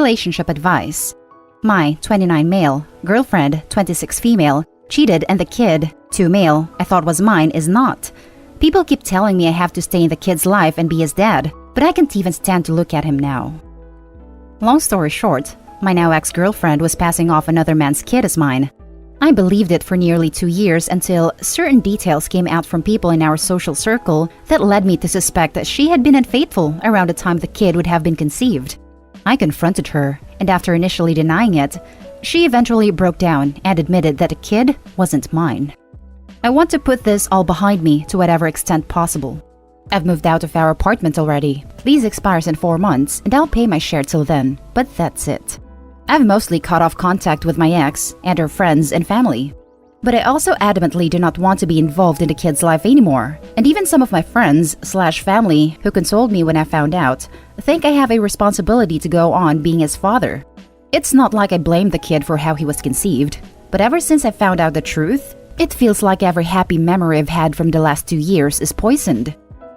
Relationship advice. My 29 male, girlfriend 26 female, cheated and the kid, 2 male, I thought was mine is not. People keep telling me I have to stay in the kid's life and be his dad, but I can't even stand to look at him now. Long story short, my now ex-girlfriend was passing off another man's kid as mine. I believed it for nearly 2 years until certain details came out from people in our social circle that led me to suspect that she had been unfaithful around the time the kid would have been conceived. I confronted her, and after initially denying it, she eventually broke down and admitted that the kid wasn't mine. I want to put this all behind me to whatever extent possible. I've moved out of our apartment already. Lease expires in 4 months, and I'll pay my share till then, but that's it. I've mostly cut off contact with my ex and her friends and family. But I also adamantly do not want to be involved in the kid's life anymore, and even some of my friends/family who consoled me when I found out think I have a responsibility to go on being his father. It's not like I blame the kid for how he was conceived, but ever since I found out the truth, it feels like every happy memory I've had from the last 2 years is poisoned.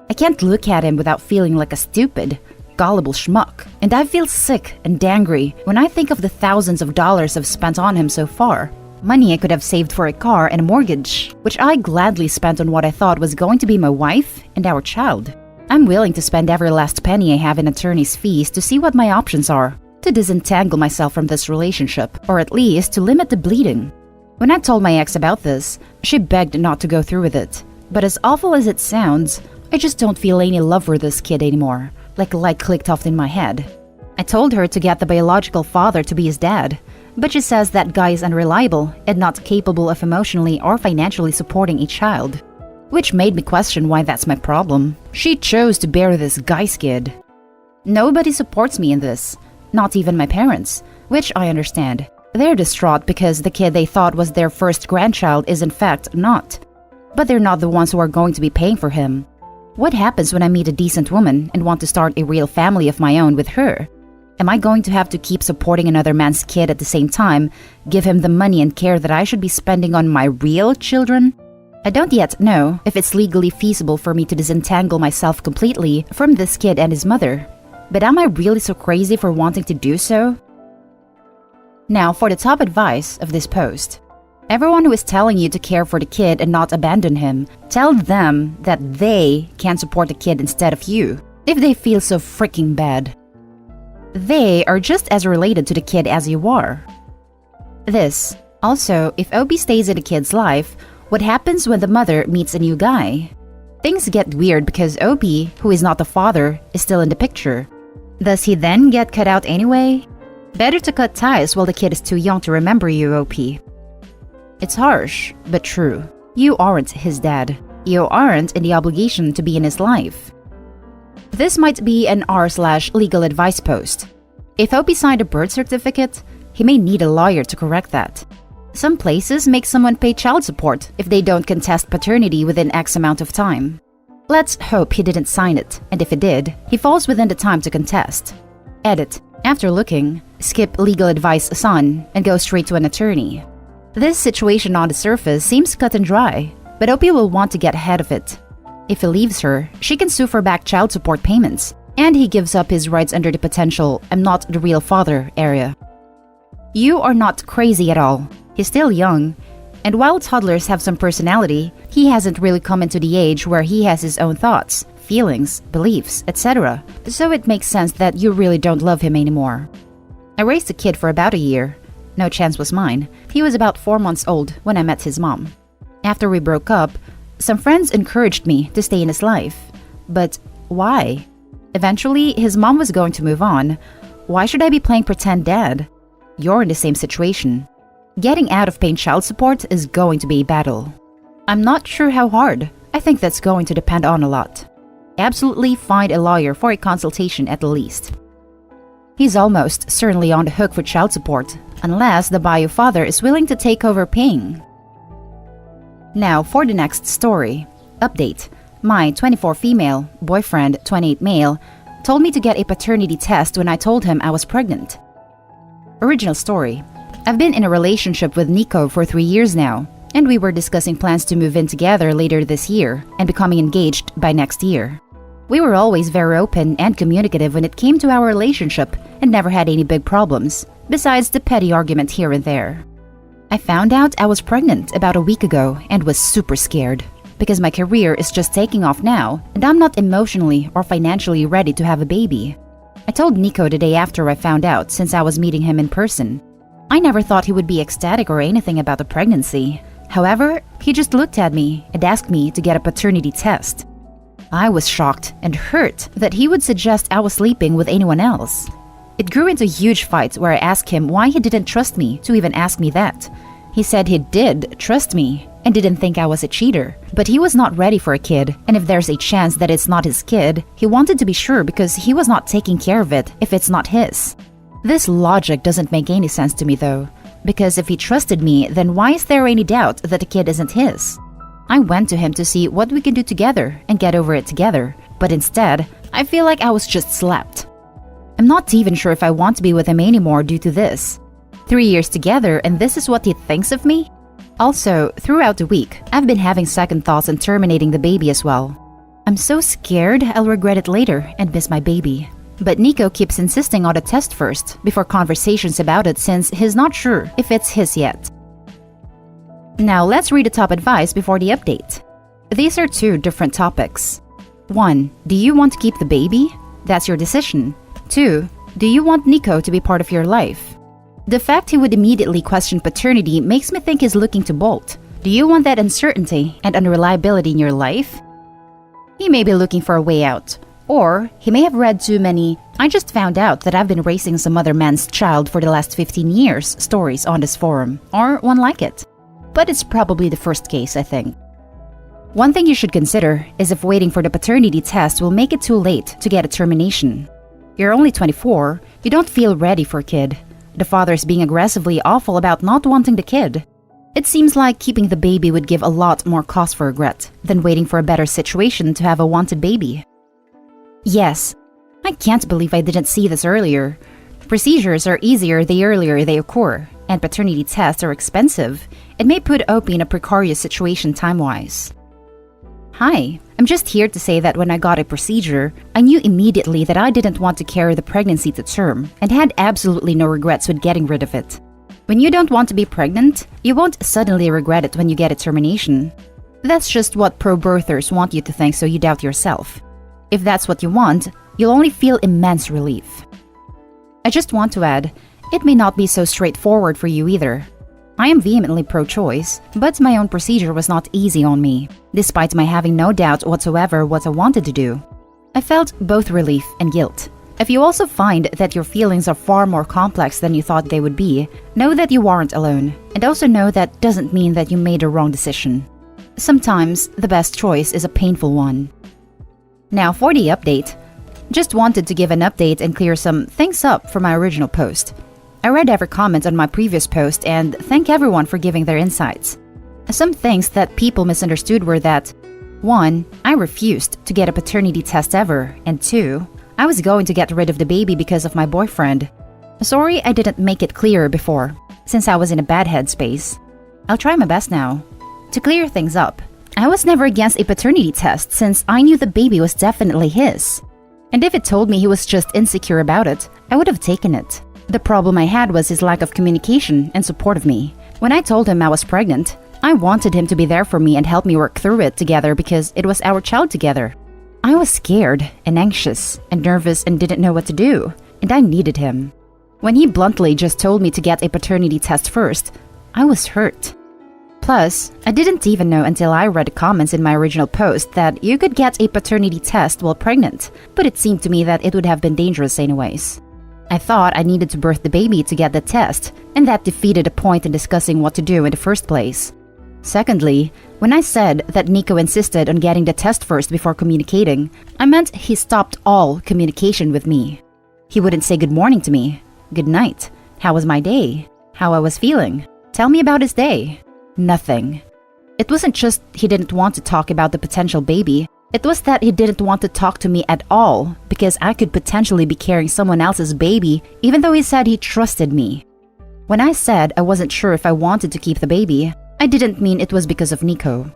I can't look at him without feeling like a stupid, gullible schmuck, and I feel sick and angry when I think of the thousands of dollars I've spent on him so far. Money I could have saved for a car and a mortgage, which I gladly spent on what I thought was going to be my wife and our child. I'm willing to spend every last penny I have in attorney's fees to see what my options are, to disentangle myself from this relationship, or at least to limit the bleeding. When I told my ex about this, she begged not to go through with it. But as awful as it sounds, I just don't feel any love for this kid anymore. Like a light clicked off in my head. I told her to get the biological father to be his dad, but she says that guy is unreliable and not capable of emotionally or financially supporting a child. Which made me question why that's my problem. She chose to bear this guy's kid. Nobody supports me in this, not even my parents, which I understand. They're distraught because the kid they thought was their first grandchild is in fact not. But they're not the ones who are going to be paying for him. What happens when I meet a decent woman and want to start a real family of my own with her? Am I going to have to keep supporting another man's kid at the same time, give him the money and care that I should be spending on my real children? I don't yet know if it's legally feasible for me to disentangle myself completely from this kid and his mother. But am I really so crazy for wanting to do so? Now for the top advice of this post. Everyone who is telling you to care for the kid and not abandon him, tell them that they can support the kid instead of you, if they feel so freaking bad. They are just as related to the kid as you are. This. Also, if OP stays in the kid's life, what happens when the mother meets a new guy? Things get weird because OP, who is not the father, is still in the picture. Does he then get cut out anyway? Better to cut ties while the kid is too young to remember you, OP. It's harsh, but true. You aren't his dad. You aren't in the obligation to be in his life. This might be an r/legal advice post. If OP signed a birth certificate, he may need a lawyer to correct that. Some places make someone pay child support if they don't contest paternity within X amount of time. Let's hope he didn't sign it, and if he did, he falls within the time to contest. Edit. After looking, skip legal advice son and go straight to an attorney. This situation on the surface seems cut and dry, but OP will want to get ahead of it. If he leaves her, she can sue for back child support payments, and he gives up his rights under the potential "I'm not the real father" area. You are not crazy at all. He's still young, and while toddlers have some personality, he hasn't really come into the age where he has his own thoughts, feelings, beliefs, etc. So it makes sense that you really don't love him anymore. I raised a kid for about a year. No chance was mine. He was about 4 months old when I met his mom. After we broke up, some friends encouraged me to stay in his life. But why? Eventually, his mom was going to move on. Why should I be playing pretend dad? You're in the same situation. Getting out of paying child support is going to be a battle. I'm not sure how hard. I think that's going to depend on a lot. Absolutely find a lawyer for a consultation at the least. He's almost certainly on the hook for child support, unless the bio father is willing to take over paying. Now for the next story. Update. My 24 female, boyfriend 28 male, told me to get a paternity test when I told him I was pregnant. Original story. I've been in a relationship with Nico for 3 years now, and we were discussing plans to move in together later this year and becoming engaged by next year. We were always very open and communicative when it came to our relationship and never had any big problems, besides the petty argument here and there. I found out I was pregnant about a week ago and was super scared because my career is just taking off now and I'm not emotionally or financially ready to have a baby. I told Nico the day after I found out since I was meeting him in person. I never thought he would be ecstatic or anything about the pregnancy. However, he just looked at me and asked me to get a paternity test. I was shocked and hurt that he would suggest I was sleeping with anyone else. It grew into a huge fight where I asked him why he didn't trust me to even ask me that. He said he did trust me and didn't think I was a cheater, but he was not ready for a kid, and if there's a chance that it's not his kid, he wanted to be sure because he was not taking care of it if it's not his. This logic doesn't make any sense to me though, because if he trusted me, then why is there any doubt that the kid isn't his? I went to him to see what we can do together and get over it together, but instead, I feel like I was just slapped. I'm not even sure if I want to be with him anymore due to this. 3 years together and this is what he thinks of me? Also, throughout the week, I've been having second thoughts on terminating the baby as well. I'm so scared I'll regret it later and miss my baby. But Nico keeps insisting on a test first before conversations about it since he's not sure if it's his yet. Now let's read the top advice before the update. These are 2 different topics. 1. Do you want to keep the baby? That's your decision. 2. Do you want Nico to be part of your life? The fact he would immediately question paternity makes me think he's looking to bolt. Do you want that uncertainty and unreliability in your life? He may be looking for a way out. Or he may have read too many "I just found out that I've been raising some other man's child for the last 15 years" stories on this forum, or one like it. But it's probably the first case, I think. One thing you should consider is if waiting for the paternity test will make it too late to get a termination. You're only 24, you don't feel ready for a kid. The father's being aggressively awful about not wanting the kid. It seems like keeping the baby would give a lot more cause for regret than waiting for a better situation to have a wanted baby. Yes, I can't believe I didn't see this earlier. Procedures are easier the earlier they occur, and paternity tests are expensive. It may put OP in a precarious situation time-wise. Hi, I'm just here to say that when I got a procedure, I knew immediately that I didn't want to carry the pregnancy to term and had absolutely no regrets with getting rid of it. When you don't want to be pregnant, you won't suddenly regret it when you get a termination. That's just what pro-birthers want you to think, so you doubt yourself. If that's what you want, you'll only feel immense relief. I just want to add, it may not be so straightforward for you either. I am vehemently pro-choice, but my own procedure was not easy on me, despite my having no doubt whatsoever what I wanted to do. I felt both relief and guilt. If you also find that your feelings are far more complex than you thought they would be, know that you aren't alone, and also know that doesn't mean that you made a wrong decision. Sometimes, the best choice is a painful one. Now for the update. Just wanted to give an update and clear some things up from my original post. I read every comment on my previous post and thank everyone for giving their insights. Some things that people misunderstood were that 1. I refused to get a paternity test ever, and 2. I was going to get rid of the baby because of my boyfriend. Sorry I didn't make it clearer before, since I was in a bad headspace. I'll try my best now. To clear things up, I was never against a paternity test since I knew the baby was definitely his. And if it told me he was just insecure about it, I would have taken it. The problem I had was his lack of communication and support of me. When I told him I was pregnant, I wanted him to be there for me and help me work through it together because it was our child together. I was scared and anxious and nervous and didn't know what to do, and I needed him. When he bluntly just told me to get a paternity test first, I was hurt. Plus, I didn't even know until I read the comments in my original post that you could get a paternity test while pregnant, but it seemed to me that it would have been dangerous anyways. I thought I needed to birth the baby to get the test, and that defeated the point in discussing what to do in the first place. Secondly, when I said that Nico insisted on getting the test first before communicating, I meant he stopped all communication with me. He wouldn't say good morning to me, good night, how was my day, how I was feeling, tell me about his day. Nothing. It wasn't just he didn't want to talk about the potential baby, it was that he didn't want to talk to me at all because I could potentially be carrying someone else's baby even though he said he trusted me. When I said I wasn't sure if I wanted to keep the baby, I didn't mean it was because of Nico.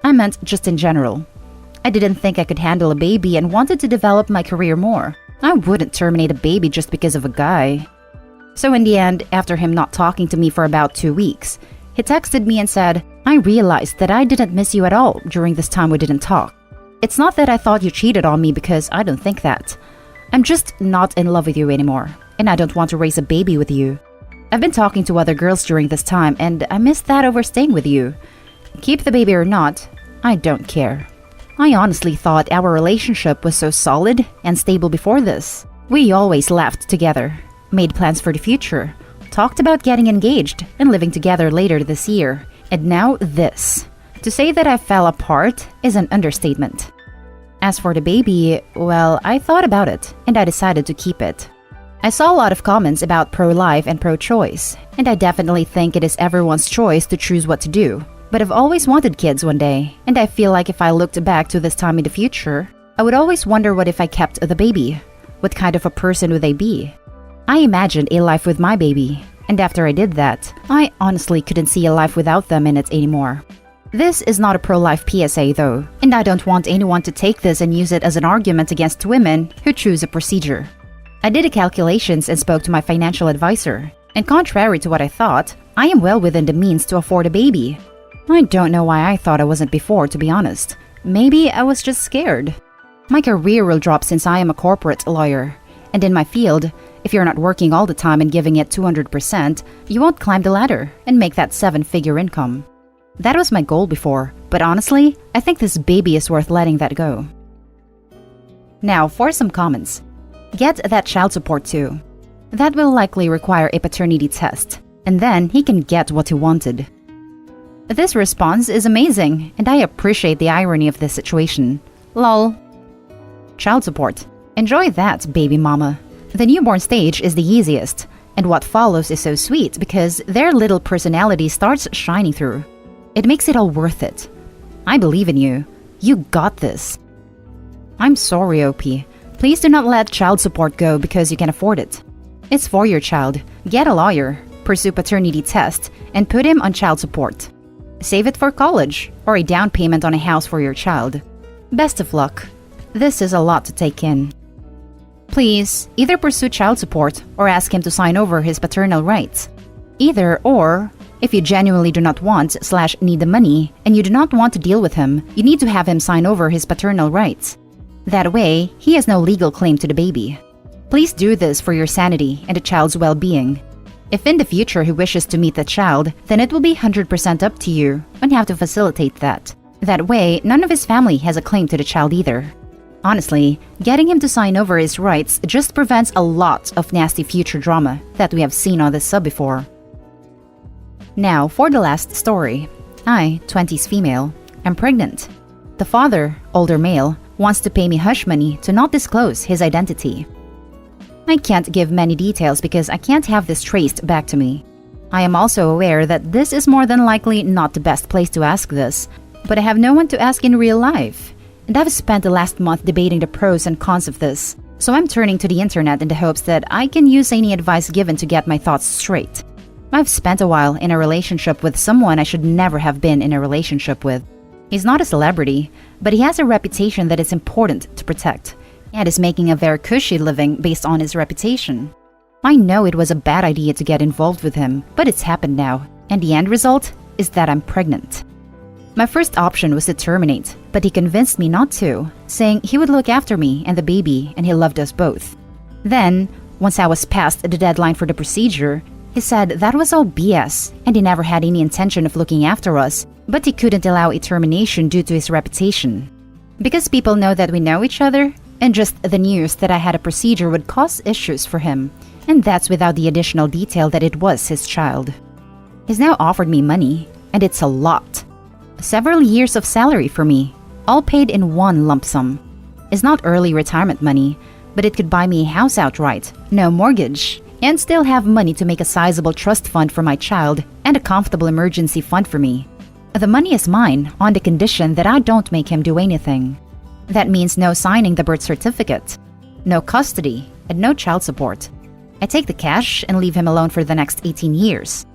I meant just in general. I didn't think I could handle a baby and wanted to develop my career more. I wouldn't terminate a baby just because of a guy. So in the end, after him not talking to me for about 2 weeks, he texted me and said, "I realized that I didn't miss you at all during this time we didn't talk. It's not that I thought you cheated on me, because I don't think that. I'm just not in love with you anymore, and I don't want to raise a baby with you. I've been talking to other girls during this time, and I missed that over staying with you. Keep the baby or not, I don't care." I honestly thought our relationship was so solid and stable before this. We always laughed together, made plans for the future, talked about getting engaged and living together later this year. And now this. To say that I fell apart is an understatement. As for the baby, well, I thought about it and I decided to keep it. I saw a lot of comments about pro-life and pro-choice, and I definitely think it is everyone's choice to choose what to do. But I've always wanted kids one day, and I feel like if I looked back to this time in the future, I would always wonder what if I kept the baby. What kind of a person would they be? I imagined a life with my baby, and after I did that, I honestly couldn't see a life without them in it anymore. This is not a pro-life PSA though, and I don't want anyone to take this and use it as an argument against women who choose a procedure. I did the calculations and spoke to my financial advisor, and contrary to what I thought, I am well within the means to afford a baby. I don't know why I thought I wasn't before, to be honest. Maybe I was just scared. My career will drop since I am a corporate lawyer, and in my field, if you're not working all the time and giving it 200%, you won't climb the ladder and make that 7-figure income. That was my goal before, but honestly, I think this baby is worth letting that go. Now for some comments. Get that child support too. That will likely require a paternity test, and then he can get what he wanted. This response is amazing, and I appreciate the irony of this situation. Lol. Child support. Enjoy that, baby mama. The newborn stage is the easiest, and what follows is so sweet because their little personality starts shining through. It makes it all worth it. I believe in you. You got this. I'm sorry, OP. Please do not let child support go because you can afford it. It's for your child. Get a lawyer, pursue paternity test, and put him on child support. Save it for college or a down payment on a house for your child. Best of luck. This is a lot to take in. Please, either pursue child support or ask him to sign over his paternal rights. Either or, if you genuinely do not want/need the money and you do not want to deal with him, you need to have him sign over his paternal rights. That way, he has no legal claim to the baby. Please do this for your sanity and the child's well-being. If in the future he wishes to meet the child, then it will be 100% up to you on how to facilitate that. That way, none of his family has a claim to the child either. Honestly, getting him to sign over his rights just prevents a lot of nasty future drama that we have seen on this sub before. Now, for the last story. I, 20s female, am pregnant. The father, older male, wants to pay me hush money to not disclose his identity. I can't give many details because I can't have this traced back to me. I am also aware that this is more than likely not the best place to ask this, but I have no one to ask in real life. And I've spent the last month debating the pros and cons of this, so I'm turning to the internet in the hopes that I can use any advice given to get my thoughts straight. I've spent a while in a relationship with someone I should never have been in a relationship with. He's not a celebrity, but he has a reputation that is important to protect, and is making a very cushy living based on his reputation. I know it was a bad idea to get involved with him, but it's happened now, and the end result is that I'm pregnant. My first option was to terminate, but he convinced me not to, saying he would look after me and the baby and he loved us both. Then, once I was past the deadline for the procedure, he said that was all BS and he never had any intention of looking after us, but he couldn't allow a termination due to his reputation. Because people know that we know each other, and just the news that I had a procedure would cause issues for him, and that's without the additional detail that it was his child. He's now offered me money, and it's a lot. Several years of salary for me, all paid in one lump sum. It's not early retirement money, but it could buy me a house outright, no mortgage, and still have money to make a sizable trust fund for my child and a comfortable emergency fund for me. The money is mine on the condition that I don't make him do anything. That means no signing the birth certificate, no custody, and no child support. I take the cash and leave him alone for the next 18 years.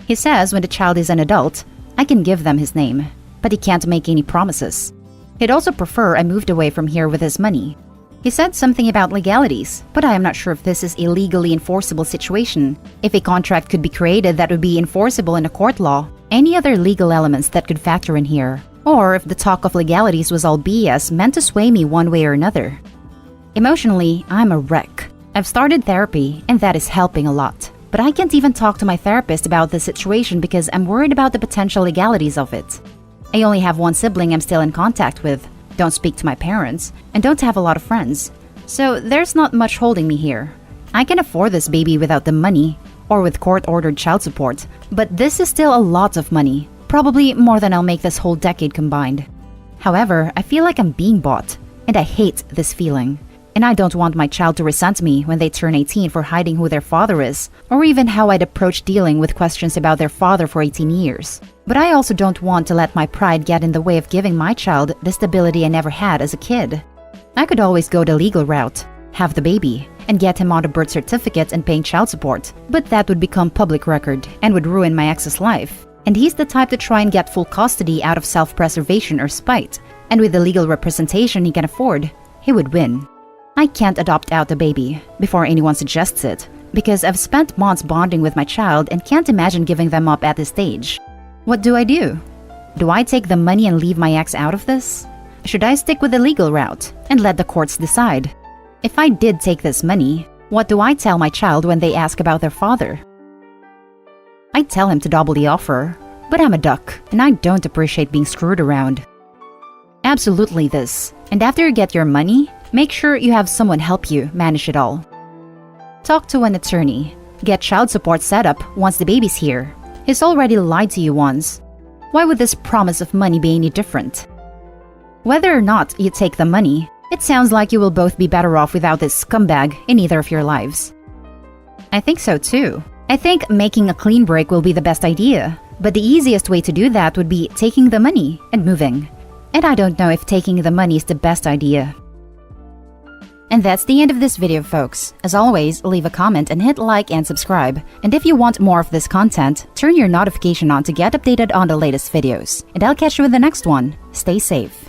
He says when the child is an adult, I can give them his name, but he can't make any promises. He'd also prefer I moved away from here with his money. He said something about legalities, but I am not sure if this is a legally enforceable situation. If a contract could be created that would be enforceable in a court law, any other legal elements that could factor in here, or if the talk of legalities was all BS meant to sway me one way or another. Emotionally, I'm a wreck. I've started therapy, and that is helping a lot. But I can't even talk to my therapist about the situation because I'm worried about the potential legalities of it. I only have one sibling I'm still in contact with, don't speak to my parents, and don't have a lot of friends. So there's not much holding me here. I can afford this baby without the money, or with court-ordered child support, but this is still a lot of money, probably more than I'll make this whole decade combined. However, I feel like I'm being bought, and I hate this feeling. And I don't want my child to resent me when they turn 18 for hiding who their father is, or even how I'd approach dealing with questions about their father for 18 years. But I also don't want to let my pride get in the way of giving my child the stability I never had as a kid. I could always go the legal route, have the baby, and get him on a birth certificate and paying child support, but that would become public record and would ruin my ex's life. And he's the type to try and get full custody out of self-preservation or spite, and with the legal representation he can afford, he would win. I can't adopt out the baby before anyone suggests it, because I've spent months bonding with my child and can't imagine giving them up at this stage. What do? Do I take the money and leave my ex out of this? Should I stick with the legal route and let the courts decide? If I did take this money, what do I tell my child when they ask about their father? I'd tell him to double the offer, but I'm a duck and I don't appreciate being screwed around. Absolutely this, and after you get your money, make sure you have someone help you manage it all. Talk to an attorney. Get child support set up once the baby's here. He's already lied to you once. Why would this promise of money be any different? Whether or not you take the money, it sounds like you will both be better off without this scumbag in either of your lives. I think so too. I think making a clean break will be the best idea, but the easiest way to do that would be taking the money and moving. And I don't know if taking the money is the best idea. And that's the end of this video, folks. As always, leave a comment and hit like and subscribe. And if you want more of this content, turn your notification on to get updated on the latest videos. And I'll catch you in the next one. Stay safe.